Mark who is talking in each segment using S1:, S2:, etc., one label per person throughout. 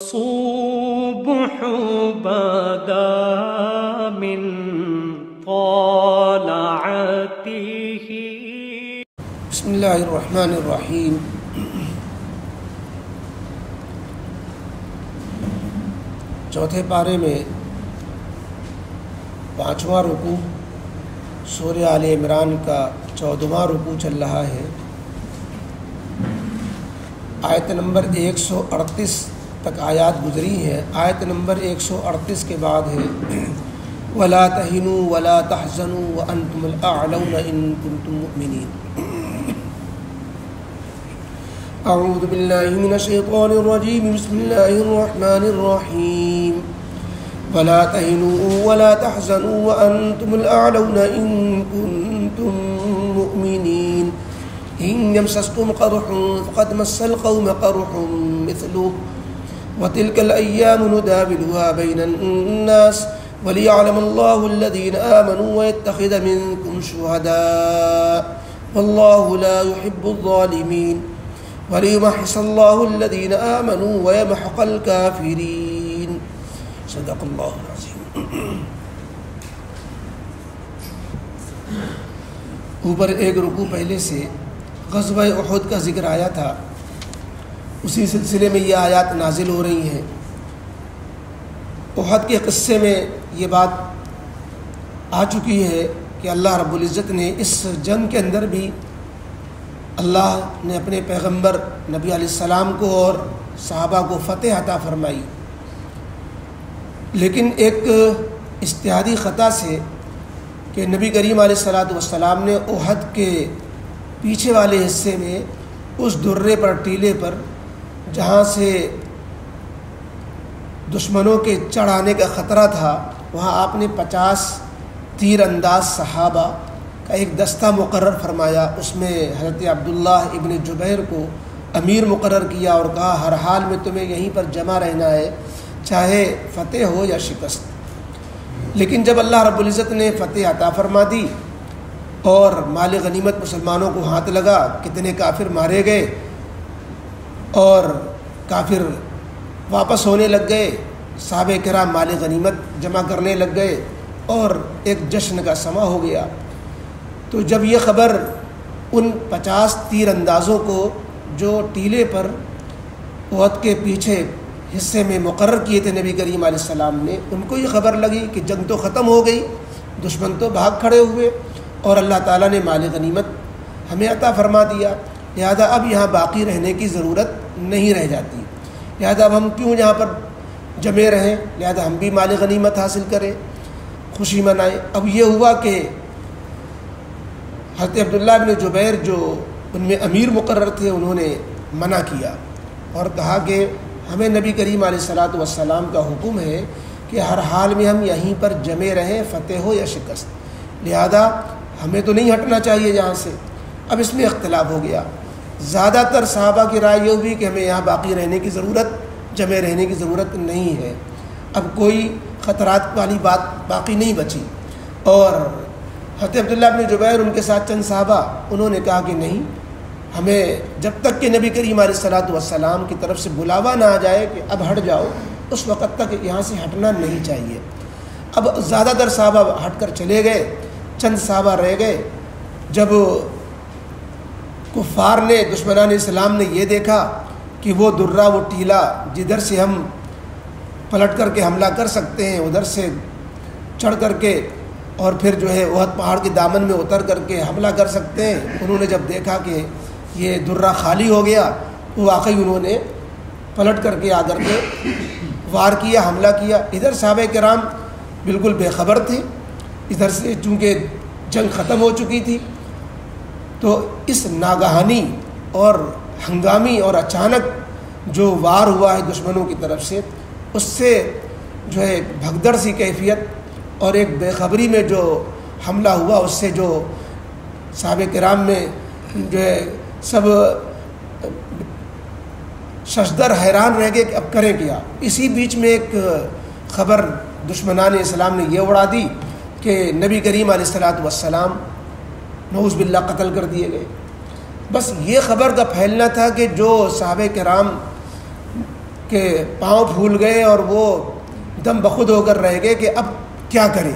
S1: الصبح بدا من طلعته.
S2: بسم اللہ الرحمن الرحیم. چوتھے پارے میں 5واں رکوع سورہ آل عمران کا 14واں رکوع چل رہا ہے. آیت نمبر 138 تک آیات گزری ہیں. آیت نمبر 138 کے بعد ہے وَلَا تَهِنُوا وَلَا تَحْزَنُوا وَأَنْتُمُ الْأَعْلَوْنَ إِن كُنتُم مُؤْمِنِينَ. اعوذ باللہ من الشیطان الرجیم. بسم اللہ الرحمن الرحیم. وَلَا تَهِنُوا وَلَا تَحْزَنُوا وَأَنْتُمُ الْأَعْلَوْنَ إِن كُنتُم مُؤْمِنِينَ. إِن يَمْسَسْكُمْ قَرْحٌ فَقَدْ مَسَّ الْقَوْمَ قَرْحٌ مِثْلُهُ وَتِلْكَ الْأَيَّامُ نُدَاوِلُهَا بَيْنَ النَّاسِ وَلِيَعْلَمَ اللَّهُ الَّذِينَ آمَنُوا وَيَتَّخِذَ مِنكُمْ شُهَدَاءَ وَاللَّهُ لَا يُحِبُّ الظَّالِمِينَ وَلِيُمَحِّصَ اللَّهُ الَّذِينَ آمَنُوا وَيَمْحَقَ الْكَافِرِينَ. صدق اللہ العظیم. اوپر ایک رکوع پہلے سے غزوہ احد کا ذکر آیا تھا. اسی سلسلے میں یہ آیات نازل ہو رہی ہیں. احد کے قصے میں یہ بات آ چکی ہے کہ اللہ رب العزت نے اس جنگ کے اندر بھی اللہ نے اپنے پیغمبر نبی علیہ السلام کو اور صحابہ کو فتح عطا فرمائی. لیکن ایک اجتہادی خطا سے کہ نبی کریم علیہ السلام نے احد کے پیچھے والے حصے میں اس درے پر ٹیلے پر جہاں سے دشمنوں کے چڑھ آنے کا خطرہ تھا وہاں آپ نے 50 تیر انداز صحابہ کا ایک دستہ مقرر فرمایا. اس میں حضرت عبداللہ ابن جبیر کو امیر مقرر کیا اور کہا ہر حال میں تمہیں یہیں پر جمع رہنا ہے چاہے فتح ہو یا شکست. لیکن جب اللہ رب العزت نے فتح عطا فرما دی اور مال غنیمت مسلمانوں کو ہاتھ لگا, کتنے کافر مارے گئے اور کافر واپس ہونے لگ گئے, صحابہ کرام مال غنیمت جمع کرنے لگ گئے اور ایک جشن کا سما ہو گیا. تو جب یہ خبر ان 50 تیر اندازوں کو جو ٹیلے پر احد کے پیچھے حصے میں مقرر کیے تھے نبی کریم علیہ السلام نے, ان کو یہ خبر لگی کہ جنگ تو ختم ہو گئی, دشمن تو بھاگ کھڑے ہوئے اور اللہ تعالیٰ نے مال غنیمت ہمیں عطا فرما دیا, لہذا اب یہاں باقی رہنے کی ضرورت نہیں رہ جاتی, لہذا اب ہم کیوں یہاں پر جمے رہیں, لہذا ہم بھی مال غنیمت حاصل کریں, خوشی منائیں. اب یہ ہوا کہ حضرت عبداللہ بن جبیر جو ان میں امیر مقرر تھے انہوں نے منع کیا اور کہا کہ ہمیں نبی کریم علیہ السلام کا حکم ہے کہ ہر حال میں ہم یہیں پر جمے رہیں فتح ہو یا شکست, لہذا ہمیں تو نہیں ہٹنا چاہیے یہاں سے. اب اس میں اختلاف ہو گیا. زیادہ تر صحابہ کی رائے یہ ہوئی کہ ہمیں یہاں باقی رہنے کی ضرورت, جمع رہنے کی ضرورت نہیں ہے. اب کوئی خطرات والی بات باقی نہیں بچی اور حضرت عبداللہ بن جبیر ان کے ساتھ چند صحابہ انہوں نے کہا کہ نہیں, ہمیں جب تک کہ نبی کریم علیہ السلام کی طرف سے بلاوا نہ آ جائے کہ اب ہٹ جاؤ, اس وقت تک یہاں سے ہٹنا نہیں چاہیے. اب زیادہ تر صحابہ ہٹ کر چلے گئے, چند صحابہ رہ گئے. جب کفار نے, دشمنان اسلام نے یہ دیکھا کہ وہ درہ, وہ ٹیلا جدھر سے ہم پلٹ کر کے حملہ کر سکتے ہیں ادھر سے چڑھ کر کے اور پھر جو ہے احد پہاڑ کے دامن میں اتر کر کے حملہ کر سکتے ہیں, انہوں نے جب دیکھا کہ یہ درہ خالی ہو گیا تو واقعی انہوں نے پلٹ کر کے آ کر کے وار کیا, حملہ کیا. ادھر صحابہ کرام بالکل بے خبر تھے, ادھر سے چونکہ جنگ ختم ہو چکی تھی تو اس ناگہانی اور ہنگامی اور اچانک جو وار ہوا ہے دشمنوں کی طرف سے, اس سے جو ہے بھگدڑ سی کیفیت اور ایک بے خبری میں جو حملہ ہوا اس سے جو صحابہ کرام میں جو ہے سب ششدر حیران رہ گئے کہ اب کریں کیا. اسی بیچ میں ایک خبر دشمنان اسلام نے یہ اڑا دی کہ نبی کریم علیہ السلام نعوذ باللہ قتل کر دیے گئے. بس یہ خبر کا پھیلنا تھا کہ جو صحابہ کرام کہ پاؤں پھول گئے اور وہ دم بخود ہو کر رہ گئے کہ اب کیا کریں.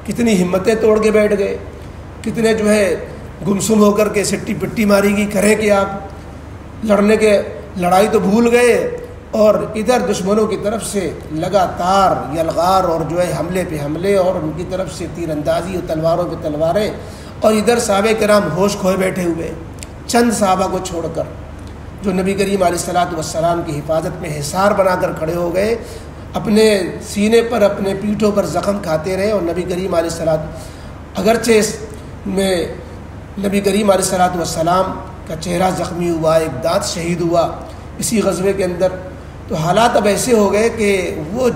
S2: کتنی ہمتیں توڑ کے بیٹھ گئے, کتنے جو ہے گمسم ہو کر کے سٹی پٹی ماری گی, کریں کہ آپ لڑائی تو بھول گئے, اور ادھر دشمنوں کی طرف سے لگاتار یلغار اور جو ہے حملے پہ حملے, اور ان کی طرف سے تیر اندازی اور تلواروں پہ تلواریں, اور ادھر صحابہ کرام ہوش کھوئے بیٹھے ہوئے, چند صحابہ کو چھوڑ کر جو نبی کریم علیہ الصلوۃ والسلام کی حفاظت میں حصار بنا کر کھڑے ہو گئے, اپنے سینے پر اپنے پیٹھوں پر زخم کھاتے رہے. اور نبی کریم علیہ الصلوۃ اگرچہ اس میں نبی کریم علیہ الصلوۃ والسلام کا چہرہ زخمی ہوا, ایک دانت شہید ہوا اسی غزوے کے اندر, تو حالات اب ایسے ہو گئے کہ وہ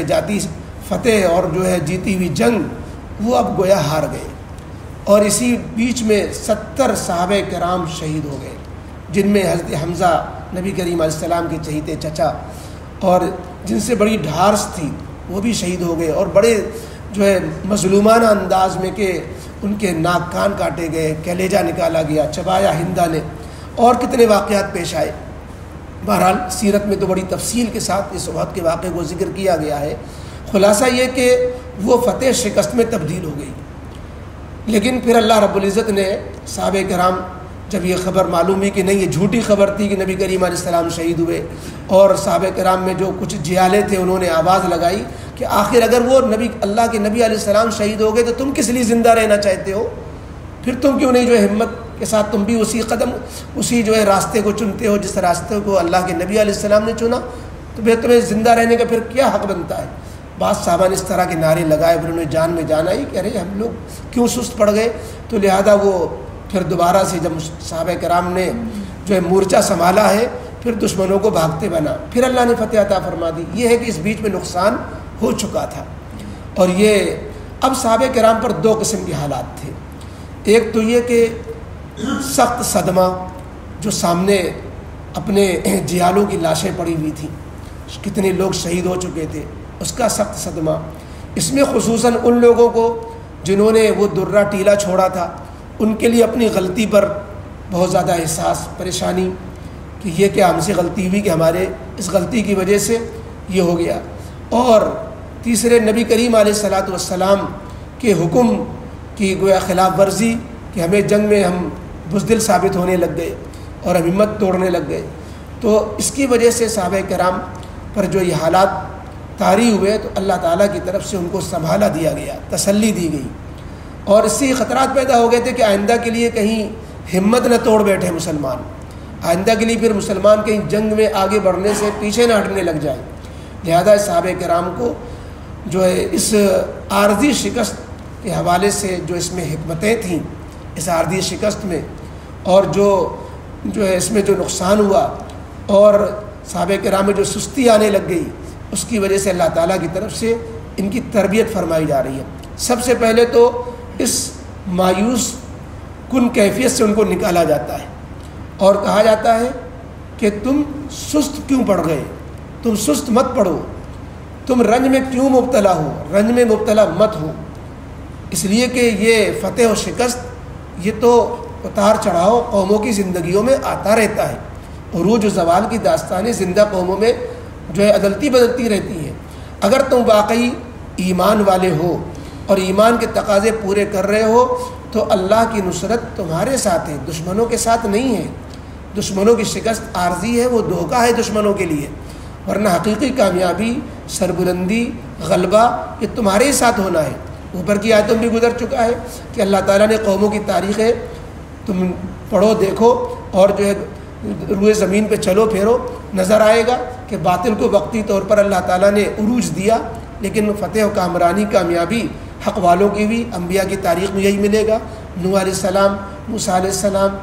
S2: جاتی فتح اور جو ہے جیتی ہوئی جنگ وہ اب گویا ہار گئے. اور اسی بیچ میں 70 صحابہ کرام شہید ہو گئے, جن میں حضرت حمزہ نبی کریم علیہ السلام کے چہیتے چچا, اور جن سے بڑی ڈھارس تھی وہ بھی شہید ہو گئے, اور بڑے جو ہے مظلومانہ انداز میں کہ ان کے ناک کان کاٹے گئے, کلیجہ نکالا گیا, چبایا ہندا نے, اور کتنے واقعات پیش آئے. بہرحال سیرت میں تو بڑی تفصیل کے ساتھ اس وقت کے واقعے کو ذکر کیا گیا ہے. خلاصہ یہ کہ وہ فتح شکست میں تبدیل ہو گئی. لیکن پھر اللہ رب العزت نے صحابہ کرام جب یہ خبر معلوم ہوئی کہ نہیں یہ جھوٹی خبر تھی کہ نبی کریم علیہ السلام شہید ہوئے, اور صحابہ کرام میں جو کچھ جیالے تھے انہوں نے آواز لگائی کہ آخر اگر وہ اللہ کے نبی علیہ السلام شہید ہو گئے تو تم کس لیے زندہ رہنا چاہتے ہو, پھر تم کیوں نہیں جو ہے ہمت کے ساتھ تم بھی اسی جو ہے راستے کو چنتے ہو جس راستے کو اللہ کے نبی علیہ السلام نے چنا, تو پھر تمہیں زندہ رہنے کا پھر کیا حق بنتا ہے. بعض صحابہ نے اس طرح کے نعرے لگائے, پھر انہیں جان میں جان آئی کہ ارے ہم لوگ کیوں سست پڑ گئے. تو لہذا وہ پھر دوبارہ سے جب صحابہ کرام نے جو ہے مورچہ سنبھالا ہے, پھر دشمنوں کو بھاگتے بنا, پھر اللہ نے فتح عطا فرما دی. یہ ہے کہ اس بیچ میں نقصان ہو چکا تھا, اور یہ اب صحابہ کرام پر 2 قسم کے حالات تھے. ایک تو یہ کہ سخت صدمہ, جو سامنے اپنے جیالوں کی لاشیں پڑی ہوئی تھیں, کتنے لوگ شہید ہو چکے تھے, اس کا سخت صدمہ. اس میں خصوصاً ان لوگوں کو جنہوں نے وہ درہ ٹیلا چھوڑا تھا, ان کے لیے اپنی غلطی پر بہت زیادہ احساس, پریشانی کہ یہ کیا ہم سے غلطی ہوئی کہ ہمارے اس غلطی کی وجہ سے یہ ہو گیا. اور تیسرے نبی کریم علیہ الصلوۃ والسلام کے حکم کی گویا خلاف ورزی کہ ہمیں جنگ میں ہم بزدل ثابت ہونے لگ گئے اور ہم ہمت توڑنے لگ گئے. تو اس کی وجہ سے صحابہ کرام پر جو یہ حالات طاری ہوئے تو اللہ تعالیٰ کی طرف سے ان کو سنبھالا دیا گیا, تسلی دی گئی, اور اس سے خطرات پیدا ہو گئے تھے کہ آئندہ کے لیے کہیں ہمت نہ توڑ بیٹھے مسلمان, آئندہ کے لیے پھر مسلمان کہیں جنگ میں آگے بڑھنے سے پیچھے نہ ہٹنے لگ جائے. لہذا صحابہ کرام کو جو ہے اس عارضی شکست کے حوالے سے جو اس میں حکمتیں تھیں اس عارضی شکست میں, اور جو ہے اس میں جو نقصان ہوا اور صحابہ کرام میں جو سستی آنے لگ گئی, اس کی وجہ سے اللہ تعالیٰ کی طرف سے ان کی تربیت فرمائی جا رہی ہے. سب سے پہلے تو اس مایوس کن کیفیت سے ان کو نکالا جاتا ہے اور کہا جاتا ہے کہ تم سست کیوں پڑ گئے, تم سست مت پڑو, تم رنج میں کیوں مبتلا ہو, رنج میں مبتلا مت ہو. اس لیے کہ یہ فتح و شکست یہ تو اتار چڑھاؤ قوموں کی زندگیوں میں آتا رہتا ہے, عروج و زوال کی داستانیں زندہ قوموں میں جو ہے عدلتی بدلتی رہتی ہیں. اگر تم واقعی ایمان والے ہو اور ایمان کے تقاضے پورے کر رہے ہو تو اللہ کی نصرت تمہارے ساتھ ہے, دشمنوں کے ساتھ نہیں ہے. دشمنوں کی شکست عارضی ہے, وہ دھوکہ ہے دشمنوں کے لیے, ورنہ حقیقی کامیابی, سربلندی, غلبہ یہ تمہارے ہی ساتھ ہونا ہے. اوپر کی آیتوں بھی گزر چکا ہے کہ اللہ تعالیٰ نے قوموں کی تاریخیں تم پڑھو دیکھو اور جو ہے روئے زمین پہ چلو پھیرو, نظر آئے گا کہ باطل کو وقتی طور پر اللہ تعالیٰ نے عروج دیا, لیکن فتح و کامرانی کامیابی حق والوں کی بھی انبیاء کی تاریخ میں یہی ملے گا. نوح علیہ السلام, موسیٰ علیہ السلام,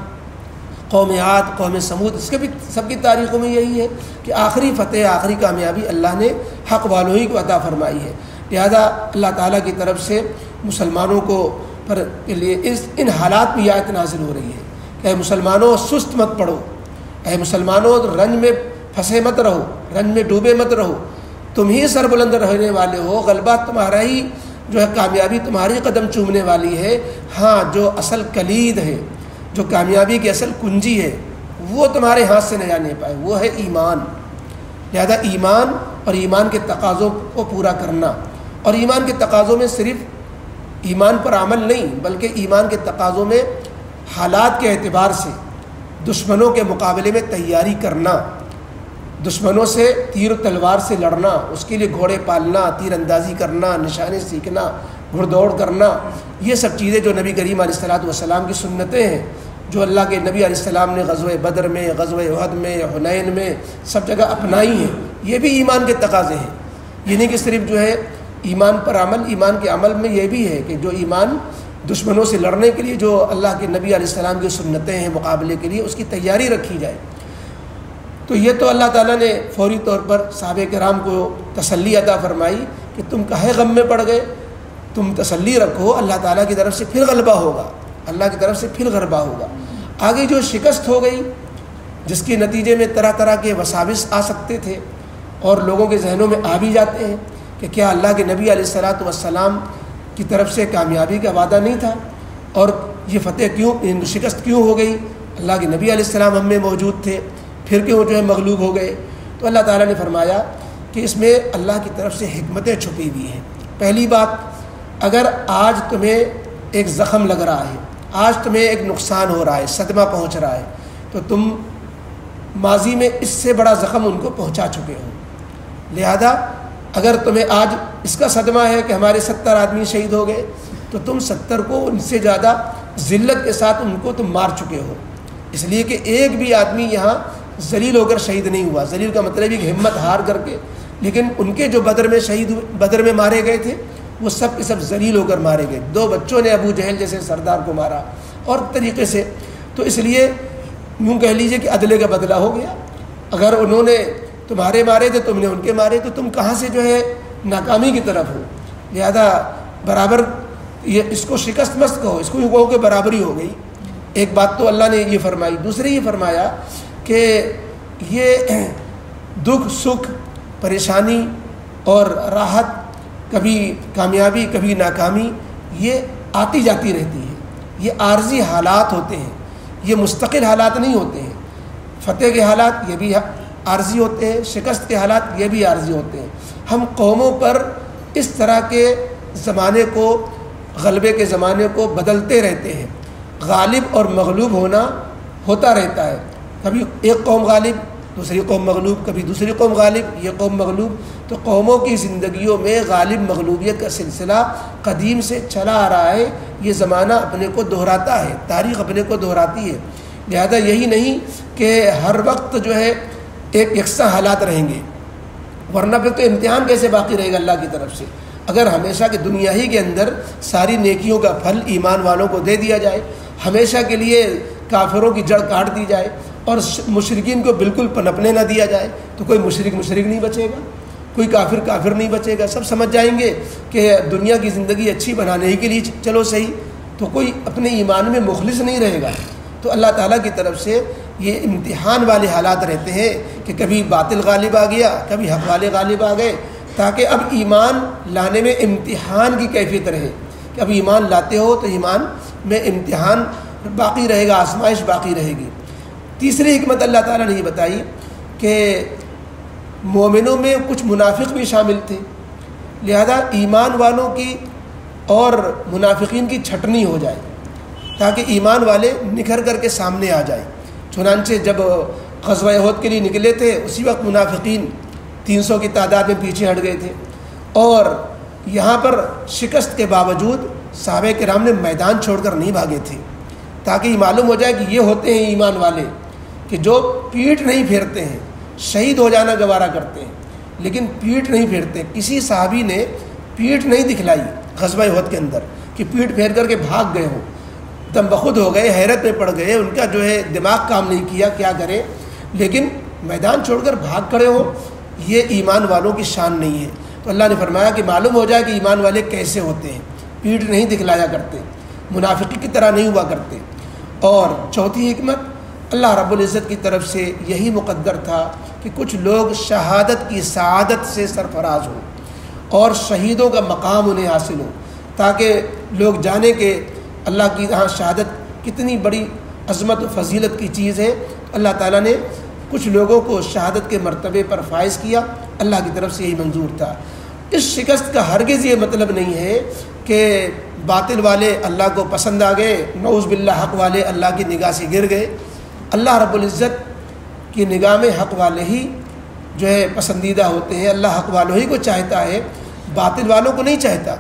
S2: قوم عاد, قوم سمود, اس کے بھی سب کی تاریخوں میں یہی ہے کہ آخری فتح, آخری کامیابی اللہ نے حق والوں ہی کو عطا فرمائی ہے. لہذا اللہ تعالیٰ کی طرف سے مسلمانوں کو پر کے لیے ان حالات میں یہ آیت نازل ہو رہی ہے کہ اے مسلمانوں سست مت پڑو, اے مسلمانوں رنج میں پھنسے مت رہو, رنج میں ڈوبے مت رہو, تم ہی سربلند رہنے والے ہو, غلبہ تمہارا ہی جو ہے, کامیابی تمہاری قدم چومنے والی ہے. ہاں جو اصل کلید ہے, جو کامیابی کی اصل کنجی ہے وہ تمہارے ہاتھ سے نہ جانے پائے, وہ ہے ایمان. لہذا ایمان اور ایمان کے تقاضوں کو پورا کرنا، اور ایمان کے تقاضوں میں صرف ایمان پر عمل نہیں، بلکہ ایمان کے تقاضوں میں حالات کے اعتبار سے دشمنوں کے مقابلے میں تیاری کرنا، دشمنوں سے تیر و تلوار سے لڑنا، اس کے لیے گھوڑے پالنا، تیر اندازی کرنا، نشانے سیکھنا، گھڑ دوڑ کرنا، یہ سب چیزیں جو نبی کریم علیہ الصلوۃ والسلام کی سنتیں ہیں، جو اللہ کے نبی علیہ السلام نے غزوہ بدر میں، غزوہ احد میں، حنین میں سب جگہ اپنائی ہیں، یہ بھی ایمان کے تقاضے ہیں۔ یہ نہیں کہ صرف جو ہے ایمان پر عمل، ایمان کے عمل میں یہ بھی ہے کہ جو ایمان دشمنوں سے لڑنے کے لیے جو اللہ کے نبی علیہ السلام کی سنتیں ہیں مقابلے کے لیے، اس کی تیاری رکھی جائے۔ تو یہ تو اللہ تعالیٰ نے فوری طور پر صحابہ کرام کو تسلی عطا فرمائی کہ تم کاہے غم میں پڑ گئے، تم تسلی رکھو، اللہ تعالیٰ کی طرف سے پھر غلبہ ہوگا، اللہ کی طرف سے پھر غلبہ ہوگا۔ آگے جو شکست ہو گئی، جس کے نتیجے میں طرح طرح کے وساوس آ سکتے تھے اور لوگوں کے ذہنوں میں آ بھی جاتے ہیں کہ کیا اللہ کے نبی علیہ الصلوۃ والسلام کی طرف سے کامیابی کا وعدہ نہیں تھا، اور یہ فتح کیوں، شکست کیوں ہو گئی؟ اللہ کے نبی علیہ السلام ہم میں موجود تھے، پھر کیوں جو ہے مغلوب ہو گئے؟ تو اللہ تعالیٰ نے فرمایا کہ اس میں اللہ کی طرف سے حکمتیں چھپی ہوئی ہیں۔ پہلی بات، اگر آج تمہیں ایک زخم لگ رہا ہے، آج تمہیں ایک نقصان ہو رہا ہے، صدمہ پہنچ رہا ہے، تو تم ماضی میں اس سے بڑا زخم ان کو پہنچا چکے ہو، لہذا اگر تمہیں آج اس کا صدمہ ہے کہ ہمارے 70 آدمی شہید ہو گئے، تو تم 70 کو ان سے زیادہ ذلت کے ساتھ ان کو تم مار چکے ہو، اس لیے کہ ایک بھی آدمی یہاں ذلیل ہو کر شہید نہیں ہوا۔ ذلیل کا مطلب ہے کہ ہمت ہار کر کے، لیکن ان کے جو بدر میں مارے گئے تھے وہ سب کے سب ذلیل ہو کر مارے گئے۔ 2 بچوں نے ابو جہل جیسے سردار کو مارا اور طریقے سے، تو اس لیے یوں کہہ لیجئے کہ عدلے کا بدلہ ہو گیا۔ اگر انہوں نے تمہارے مارے تھے، تم نے ان کے مارے، تو تم کہاں سے جو ہے ناکامی کی طرف ہو؟ لہذا برابر یہ اس کو شکست مت کہو، اس کو یوں کہو کہ برابری ہو گئی۔ ایک بات تو اللہ نے یہ فرمائی، دوسری یہ فرمایا کہ یہ دکھ سکھ، پریشانی اور راحت، کبھی کامیابی کبھی ناکامی، یہ آتی جاتی رہتی ہے، یہ عارضی حالات ہوتے ہیں، یہ مستقل حالات نہیں ہوتے ہیں۔ فتح کے حالات یہ بھی عارضی ہوتے ہیں، شکست کے حالات یہ بھی عارضی ہوتے ہیں۔ ہم قوموں پر اس طرح کے زمانے کو، غلبے کے زمانے کو بدلتے رہتے ہیں، غالب اور مغلوب ہوتا رہتا ہے، کبھی ایک قوم غالب، دوسری قوم مغلوب، کبھی دوسری قوم غالب، یہ قوم مغلوب۔ تو قوموں کی زندگیوں میں غالب مغلوبیت کا سلسلہ قدیم سے چلا آ رہا ہے، یہ زمانہ اپنے کو دہراتا ہے، تاریخ اپنے کو دہراتی ہے۔ لہذا یہی نہیں کہ ہر وقت جو ہے ایک یکساں حالات رہیں گے، ورنہ پھر تو امتحان کیسے باقی رہے گا اللہ کی طرف سے؟ اگر ہمیشہ کی دنیا ہی کے اندر ساری نیکیوں کا پھل ایمان والوں کو دے دیا جائے، ہمیشہ کے لیے کافروں کی جڑ کاٹ دی جائے اور مشرکین کو بالکل پنپنے نہ دیا جائے، تو کوئی مشرک نہیں بچے گا، کوئی کافر نہیں بچے گا۔ سب سمجھ جائیں گے کہ دنیا کی زندگی اچھی بنانے ہی کے لیے چلو صحیح، تو کوئی اپنے ایمان میں مخلص نہیں رہے گا۔ تو اللہ تعالیٰ کی طرف سے یہ امتحان والے حالات رہتے ہیں کہ کبھی باطل غالب آ گیا، کبھی حق والے غالب آ گئے، تاکہ اب ایمان لانے میں امتحان کی کیفیت رہے کہ اب ایمان لاتے ہو تو ایمان میں امتحان باقی رہے گا، آزمائش باقی رہے گی۔ تیسری حکمت اللہ تعالیٰ نے یہ بتائی کہ مومنوں میں کچھ منافق بھی شامل تھے، لہذا ایمان والوں کی اور منافقین کی چھٹنی ہو جائے تاکہ ایمان والے نکھر کر کے سامنے آ جائیں۔ چنانچہ جب غزوہ احد کے لیے نکلے تھے، اسی وقت منافقین 300 کی تعداد میں پیچھے ہٹ گئے تھے، اور یہاں پر شکست کے باوجود صحابہ کرام نے میدان چھوڑ کر نہیں بھاگے تھے، تاکہ یہ معلوم ہو جائے کہ یہ ہوتے ہیں ایمان والے کہ جو پیٹھ نہیں پھیرتے ہیں، شہید ہو جانا گوارا کرتے ہیں لیکن پیٹھ نہیں پھیرتے۔ کسی صحابی نے پیٹھ نہیں دکھلائی غزوہ احد کے اندر کہ پیٹھ پھیر کر کے بھاگ گئے ہوں، دم بخود ہو گئے، حیرت میں پڑ گئے، ان کا جو ہے دماغ کام نہیں کیا کیا کرے، لیکن میدان چھوڑ کر بھاگ کھڑے ہو، یہ ایمان والوں کی شان نہیں ہے۔ تو اللہ نے فرمایا کہ معلوم ہو جائے کہ ایمان والے کیسے ہوتے ہیں، پیٹھ نہیں دکھلایا کرتے، منافقی کی طرح نہیں ہوا کرتے۔ اور چوتھی حکمت، اللہ رب العزت کی طرف سے یہی مقدر تھا کہ کچھ لوگ شہادت کی سعادت سے سرفراز ہوں اور شہیدوں کا مقام انہیں حاصل ہو، تاکہ لوگ جانیں کہ اللہ کی یہاں شہادت کتنی بڑی عظمت و فضیلت کی چیز ہے۔ اللہ تعالیٰ نے کچھ لوگوں کو شہادت کے مرتبے پر فائز کیا، اللہ کی طرف سے یہی منظور تھا۔ اس شکست کا ہرگز یہ مطلب نہیں ہے کہ باطل والے اللہ کو پسند آ گئے، نعوذ باللہ حق والے اللہ کی نگاہ سے گر گئے۔ اللہ رب العزت کی نگاہ میں حق والے ہی جو ہے پسندیدہ ہوتے ہیں، اللہ حق والوں ہی کو چاہتا ہے، باطل والوں کو نہیں چاہتا۔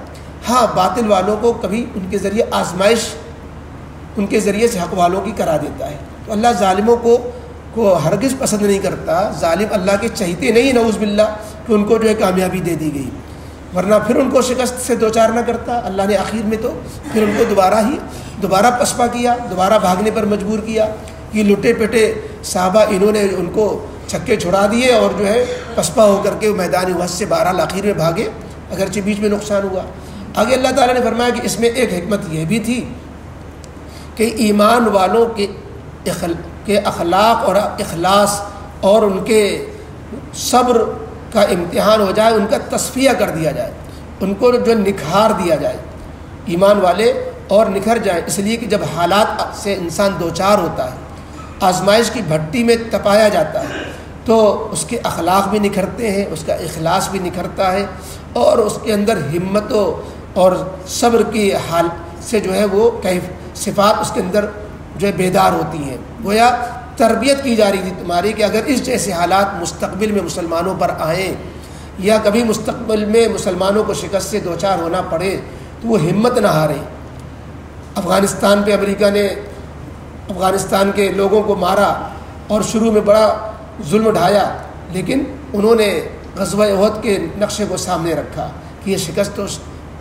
S2: ہاں باطل والوں کو کبھی ان کے ذریعے آزمائش ان کے ذریعے سے حق والوں کی کرا دیتا ہے، تو اللہ ظالموں کو ہرگز پسند نہیں کرتا۔ ظالم اللہ کے چہتے نہیں، نعوذ باللہ، کہ ان کو جو ہے کامیابی دے دی گئی، ورنہ پھر ان کو شکست سے دوچار نہ کرتا۔ اللہ نے آخر میں تو پھر ان کو دوبارہ پسپا کیا، دوبارہ بھاگنے پر مجبور کیا۔ یہ لٹے پٹے صحابہ انہوں نے ان کو چھکے چھڑا دیے اور جو ہے پسپا ہو کر کے میدان وحش سے بہرحال آخر میں بھاگے، اگرچہ بیچ میں نقصان ہوا۔ آگے اللہ تعالیٰ نے فرمایا کہ اس میں ایک حکمت یہ بھی تھی کہ ایمان والوں کے اخلاق اور اخلاص اور ان کے صبر کا امتحان ہو جائے، ان کا تصفیہ کر دیا جائے، ان کو جو نکھار دیا جائے، ایمان والے اور نکھر جائیں۔ اس لیے کہ جب حالات سے انسان دوچار ہوتا ہے، آزمائش کی بھٹی میں تپایا جاتا ہے، تو اس کے اخلاق بھی نکھرتے ہیں، اس کا اخلاص بھی نکھرتا ہے، اور اس کے اندر ہمت اور صبر کی حال سے جو ہے وہ صفات اس کے اندر جو ہے بیدار ہوتی ہیں۔ گویا تربیت کی جا رہی تھی تمہاری کہ اگر اس جیسے حالات مستقبل میں مسلمانوں پر آئیں یا کبھی مستقبل میں مسلمانوں کو شکست سے دوچار ہونا پڑے تو وہ ہمت نہ ہاریں۔ افغانستان پہ امریکہ نے افغانستان کے لوگوں کو مارا اور شروع میں بڑا ظلم ڈھایا، لیکن انہوں نے غزوہ احد کے نقشے کو سامنے رکھا کہ یہ شکست تو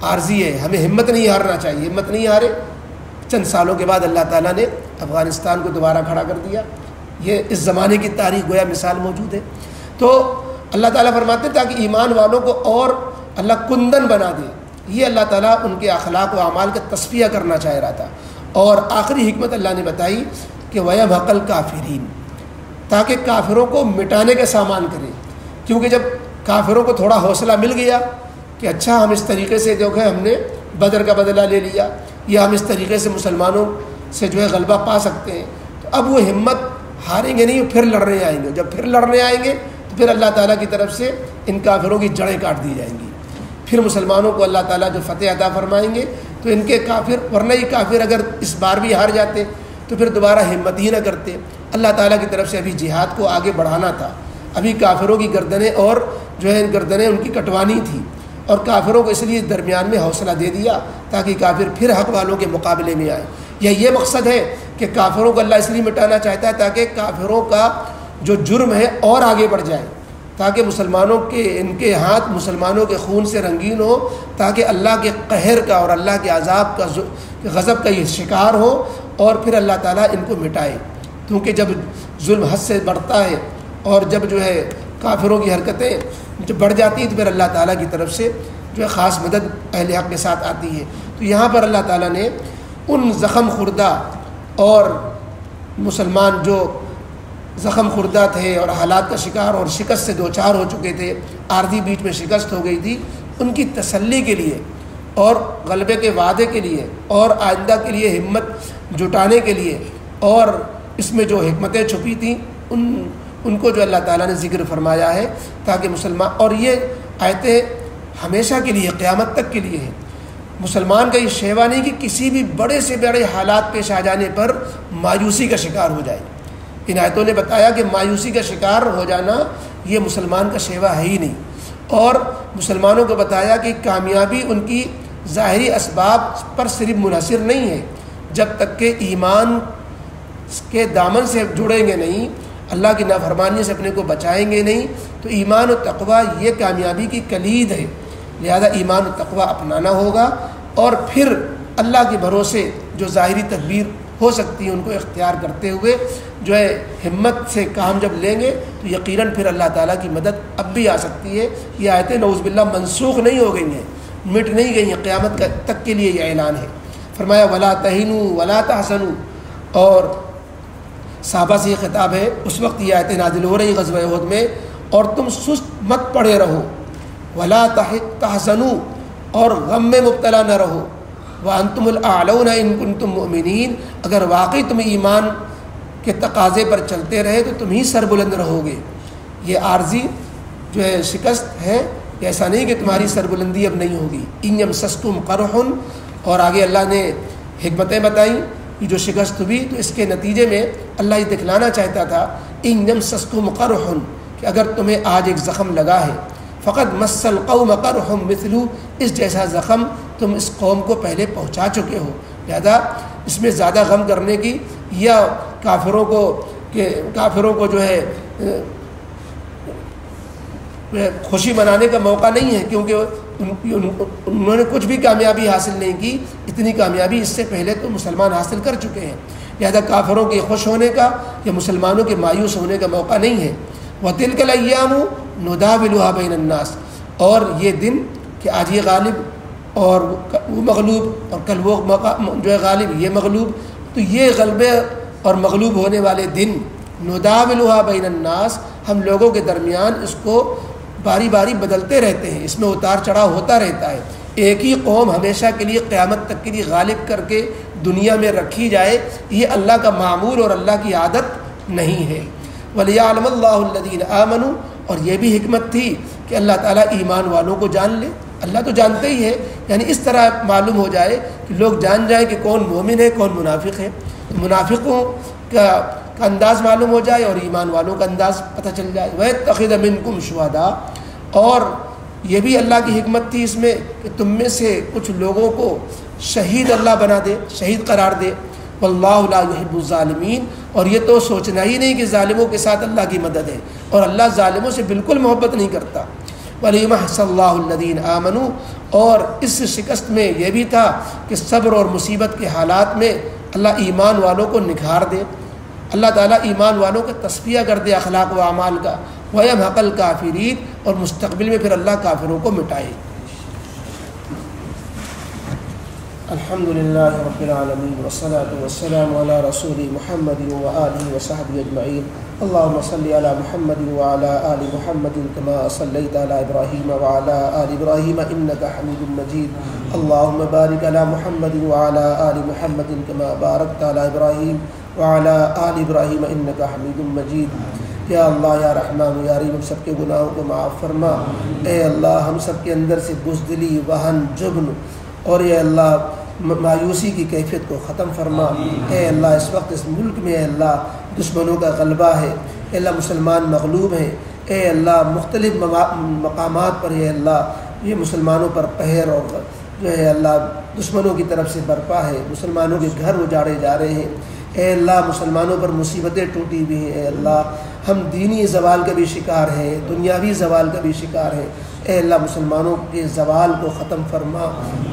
S2: عارضی ہے، ہمیں ہمت نہیں ہارنا چاہیے، ہمت نہیں ہارے۔ چند سالوں کے بعد اللہ تعالیٰ نے افغانستان کو دوبارہ کھڑا کر دیا۔ یہ اس زمانے کی تاریخ گویا مثال موجود ہے۔ تو اللہ تعالیٰ فرماتے ہیں تاکہ ایمان والوں کو اور اللہ کندن بنا دے، یہ اللہ تعالیٰ ان کے اخلاق و اعمال کا تصفیہ کرنا چاہ رہا تھا۔ اور آخری حکمت اللہ نے بتائی کہ وَيَمْحَقَ الْكَافِرِينَ، تاکہ کافروں کو مٹانے کا سامان کرے، کیونکہ جب کافروں کو تھوڑا حوصلہ مل گیا کہ اچھا ہم اس طریقے سے جو ہے ہم نے بدر کا بدلہ لے لیا یا ہم اس طریقے سے مسلمانوں سے جو ہے غلبہ پا سکتے ہیں، تو اب وہ ہمت ہاریں گے نہیں، پھر لڑنے آئیں گے۔ جب پھر لڑنے آئیں گے تو پھر اللہ تعالیٰ کی طرف سے ان کافروں کی جڑیں کاٹ دی جائیں گی، پھر مسلمانوں کو اللہ تعالیٰ جو فتح عطا فرمائیں گے تو ان کے کافر، ورنہ ہی کافر اگر اس بار بھی ہار جاتے تو پھر دوبارہ ہمت ہی نہ کرتے۔ اللہ تعالیٰ کی طرف سے ابھی جہاد کو آگے بڑھانا تھا، ابھی کافروں کی گردنیں اور جو ہے گردنیں ان کی کٹوانی تھی، اور کافروں کو اس لیے درمیان میں حوصلہ دے دیا تاکہ کافر پھر حق والوں کے مقابلے میں آئیں۔ یا یہ مقصد ہے کہ کافروں کو اللہ اس لیے مٹانا چاہتا ہے تاکہ کافروں کا جو جرم ہے اور آگے بڑھ جائے، تاکہ مسلمانوں کے ان کے ہاتھ مسلمانوں کے خون سے رنگین ہو، تاکہ اللہ کے قہر کا اور اللہ کے عذاب کا غضب کا یہ شکار ہو اور پھر اللہ تعالیٰ ان کو مٹائے۔ کیونکہ جب ظلم حد سے بڑھتا ہے اور جب جو ہے کافروں کی حرکتیں جب بڑھ جاتی ہیں تو پھر اللہ تعالیٰ کی طرف سے جو ہے خاص مدد اہل حق کے ساتھ آتی ہے۔ تو یہاں پر اللہ تعالیٰ نے ان زخم خوردہ اور مسلمان جو زخم خوردہ تھے اور حالات کا شکار اور شکست سے دوچار ہو چکے تھے، عارضی بیچ میں شکست ہو گئی تھی، ان کی تسلی کے لیے اور غلبے کے وعدے کے لیے اور آئندہ کے لیے ہمت جٹانے کے لیے اور اس میں جو حکمتیں چھپی تھیں ان کو جو اللہ تعالیٰ نے ذکر فرمایا ہے تاکہ مسلمان، اور یہ آیتیں ہمیشہ کے لیے قیامت تک کے لیے ہیں۔ مسلمان کا یہ شیوا نہیں کہ کسی بھی بڑے سے بڑے حالات پیش آ جانے پر مایوسی کا شکار ہو جائے۔ ان آیتوں نے بتایا کہ مایوسی کا شکار ہو جانا یہ مسلمان کا شیوا ہے ہی نہیں، اور مسلمانوں کو بتایا کہ کامیابی ان کی ظاہری اسباب پر صرف منحصر نہیں ہے، جب تک کہ ایمان کے دامن سے جڑیں گے نہیں، اللہ کی نافرمانی سے اپنے کو بچائیں گے نہیں، تو ایمان و تقویٰ یہ کامیابی کی کلید ہے۔ لہذا ایمان و تقویٰ اپنانا ہوگا، اور پھر اللہ کے بھروسے جو ظاہری تدبیر ہو سکتی ہے ان کو اختیار کرتے ہوئے جو ہے ہمت سے کام جب لیں گے تو یقیناً پھر اللہ تعالیٰ کی مدد اب بھی آ سکتی ہے۔ یہ آیتیں نعوذ باللہ منسوخ نہیں ہو گئی ہیں، مٹ نہیں گئی ہیں، قیامت تک کے لیے یہ اعلان ہے۔ فرمایا ولا تہینوا ولا تحزنوا، اور صحابہ سے یہ خطاب ہے، اس وقت یہ آیتیں نازل ہو رہی غزوہ احد میں، اور تم سست مت پڑے رہو، ولا تحزنوا، اور غم میں مبتلا نہ رہو، وانتم الاعلون ان کنتم مؤمنین، اگر واقعی تم ایمان کے تقاضے پر چلتے رہے تو تم ہی سربلند رہو گے. یہ عارضی جو ہے شکست ہے، ایسا نہیں کہ تمہاری سربلندی اب نہیں ہوگی. ان یمسسکم قرح، اور آگے اللہ نے حکمتیں بتائیں کہ جو شکست ہوئی تو اس کے نتیجے میں اللہ یہ دکھلانا چاہتا تھا ان یمسسکم قرح، کہ اگر تمہیں آج ایک زخم لگا ہے، فقط مس القوم قرح مثلہ، اس جیسا زخم تم اس قوم کو پہلے پہنچا چکے ہو، لہذا اس میں زیادہ غم کرنے کی یا کافروں کو جو ہے خوشی منانے کا موقع نہیں ہے، کیونکہ انہوں نے کچھ بھی کامیابی حاصل نہیں کی. اتنی کامیابی اس سے پہلے تو مسلمان حاصل کر چکے ہیں، لہذا کافروں کے خوش ہونے کا یا مسلمانوں کے مایوس ہونے کا موقع نہیں ہے. وَتِلْكَ الْأَيَّامُ نُدَاوِلُهَا بَيْنَ النَّاسِ، اور یہ دن کہ آج یہ غالب اور وہ مغلوب، اور کل وہ جو ہے غالب یہ مغلوب، تو یہ غلبے اور مغلوب ہونے والے دن نُدَاوِلُهَا بَيْنَ النَّاسِ، ہم لوگوں کے درمیان اس کو باری باری بدلتے رہتے ہیں، اس میں اتار چڑھاؤ ہوتا رہتا ہے. ایک ہی قوم ہمیشہ کے لیے قیامت تک کے لیے غالب کر کے دنیا میں رکھی جائے، یہ اللہ کا معمول اور اللہ کی عادت نہیں ہے. وَلِيَعْلَمَ اللَّهُ الَّذِينَ آمَنُوا، اور یہ بھی حکمت تھی کہ اللہ تعالیٰ ایمان والوں کو جان لے. اللہ تو جانتے ہی ہے، یعنی اس طرح معلوم ہو جائے کہ لوگ جان جائیں کہ کون مومن ہے کون منافق ہے. منافقوں کا انداز معلوم ہو جائے اور ایمان والوں کا انداز پتہ چل جائے. وَيَتَّخِذَ مِنْكُمْ شُهَدَاءَ، اور یہ بھی اللہ کی حکمت تھی اس میں کہ تم میں سے کچھ لوگوں کو شہید اللہ بنا دے، شہید قرار دے. وَاللَّهُ لَا يُحِبُّ الظَّالِمِينَ، اور یہ تو سوچنا ہی نہیں کہ ظالموں کے ساتھ اللہ کی مدد ہے، اور اللہ ظالموں سے بالکل محبت نہیں کرتا. وَلِيُمَحِّصَ اللَّهُ الَّذِينَ آمَنُوا، اور اس شکست میں یہ بھی تھا کہ صبر اور مصیبت کے حالات میں اللہ ایمان والوں کو نکھار دے، اللہ تعالیٰ ایمان والوں کا تصفیہ کر دے اخلاق و اعمال کا. وَيَمْحَقَ الْكَافِرِينَ، اور مستقبل میں پھر اللہ کافروں کو مٹائے. الحمد للہ رب العالمین والصلاة والسلام علی رسول محمد وآلہ وصحبہ اجمعین. اللہم صلی علی محمد وعلی آل محمد کما صلیت علی ابراہیم وعلی آل ابراہیم انک حمید مجید. اللہم بارک علی محمد وعلی آل محمد کما بارکت علی ابراہیم وعلی آل ابراہیم انک حمید مجید. یا اللہ یا رحمان یا رحیم، ہم سب کے گناہوں کو معاف فرما. اے اللہ ہم سب کے اندر سے بزدلی، وہن، جبن اور اے اللہ مایوسی کی کیفیت کو ختم فرما. اے اللہ اس وقت اس ملک میں اے اللہ دشمنوں کا غلبہ ہے، اے اللہ مسلمان مغلوب ہیں. اے اللہ مختلف مقامات پر اے اللہ یہ مسلمانوں پر قہر اور جو ہے اللہ دشمنوں کی طرف سے برپا ہے، مسلمانوں کے گھر اجاڑے جا رہے ہیں. اے اللہ مسلمانوں پر مصیبتیں ٹوٹی ہوئی ہیں. اے اللہ ہم دینی زوال کا بھی شکار ہیں، دنیاوی زوال کا بھی شکار ہیں. اے اللہ مسلمانوں کے زوال کو ختم فرما،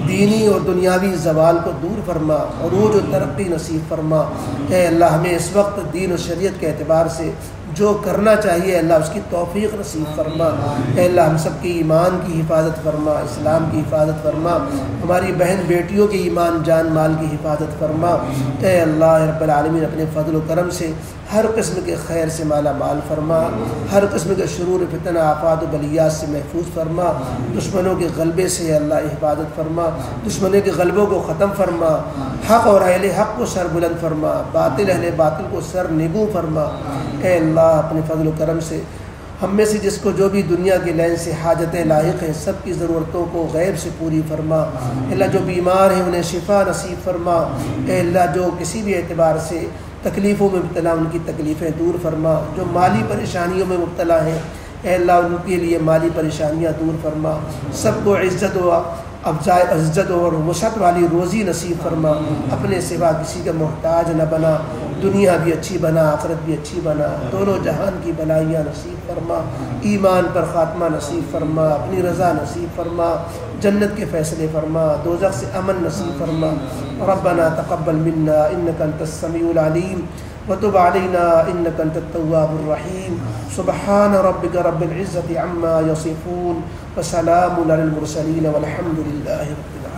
S2: دینی اور دنیاوی زوال کو دور فرما، عروج و ترقی نصیب فرما. اے اللہ ہمیں اس وقت دین و شریعت کے اعتبار سے جو کرنا چاہیے اللہ اس کی توفیق نصیب فرما. اے اللہ ہم سب کی ایمان کی حفاظت فرما، اسلام کی حفاظت فرما، ہماری بہن بیٹیوں کی ایمان جان مال کی حفاظت فرما. اے اللہ رب العالمین اپنے فضل و کرم سے ہر قسم کے خیر سے مالا مال فرما، ہر قسم کے شرور فتنہ آفات و بلیات سے محفوظ فرما. دشمنوں کے غلبے سے اللہ حفاظت فرما، دشمنوں کے غلبوں کو ختم فرما، حق اور اہل حق کو سر بلند فرما، باطل اہل باطل کو سر نگوں فرما. اے اللہ اپنے فضل و کرم سے ہم میں سے جس کو جو بھی دنیا کے لین سے حاجتیں لاحق ہیں سب کی ضرورتوں کو غیب سے پوری فرما. اے اللہ جو بیمار ہیں انہیں شفا نصیب فرما. اے اللہ جو کسی بھی اعتبار سے تکلیفوں میں مبتلا ان کی تکلیفیں دور فرما، جو مالی پریشانیوں میں مبتلا ہیں اے اللہ ان کے لیے مالی پریشانیاں دور فرما. سب کو عزت اور وسعت والی روزی نصیب فرما. اپنے سوا کسی کا محتاج نہ بنا، دنیا بھی اچھی بنا آخرت بھی اچھی بنا، دونوں جہان کی بلائیاں نصیب فرما. ایمان پر خاتمہ نصیب فرما، اپنی رضا نصیب فرما، جنت کے فیصلے فرما، دوزخ سے امن نصیب فرما. ربنا تقبل منا انك انت السميع العليم وتب علينا انك انت التواب الرحيم. سبحان ربك رب العزة عما يصفون وسلام على المرسلين والحمد لله رب العالمين.